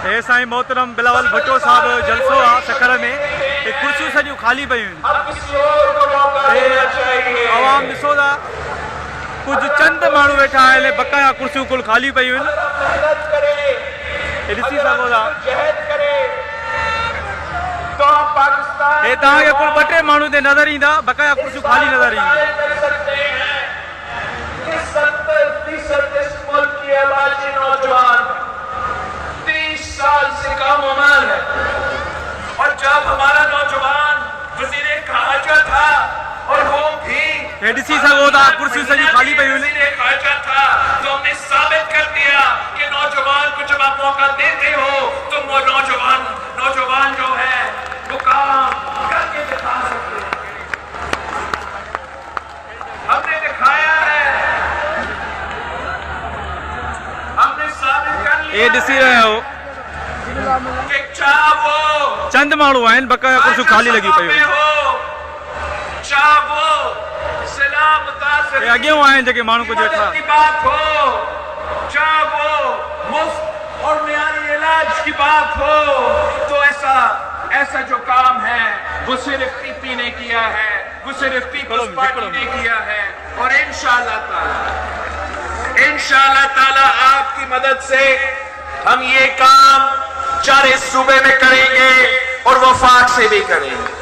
हे साईं मोहतरम बिलावल भुट्टो साहब जलसो आहे सखर में, कुर्सियूं सॼियूं ख़ाली पयूं आहिनि। आवाम ॾिसो था, कुछ चंद माण्हू वेठा आहिनि, बकाया कुर्सियूं कुल ख़ाली पयूं आहिनि। ॾिसी सघो था हे तव्हांखे कुल 2-3 माण्हू ते नज़र ईंदा, बकाया कुर्सियूं ख़ाली नज़र ईंदियूं। 70% इस मुल्क की आबादी नौजवान 30 साल से कम उम्र है, और जब हमारा नौजवान वज़ीर ख़ारजा था और वो भी ॾिसी सघो था कुर्सियूं सॼियूं ख़ाली पयूं आहिनि। ख़ारजा था, तो हमने साबित कर दिया कि नौजवान को जब आप मौका देते हो तो वो नौजवान जो है वो काम करके दिखा सकते हैं। हमने दिखाया है, हमने साबित कर लिया। ये ॾिसी रहे हो कि चाहे वो चंद माण्हू आहिनि, बकाया कुर्सियूं ख़ाली लॻी पयूं आहिनि। चाहे वो सलाम मुतासिर हे अॻियों आहिनि जेके माण्हू कुझु वेठा। की बात हो, चाहे वो मुफ्त और मियारी इलाज की बात हो, तो ऐसा जो काम है वो सिर्फ पीपी ने किया है, वो सिर्फ पीपल्स पार्टी ने किया है। और इंशाअल्लाह ताला आपकी मदद से हम ये काम 4 सूबे में करेंगे और वफाक से भी करेंगे।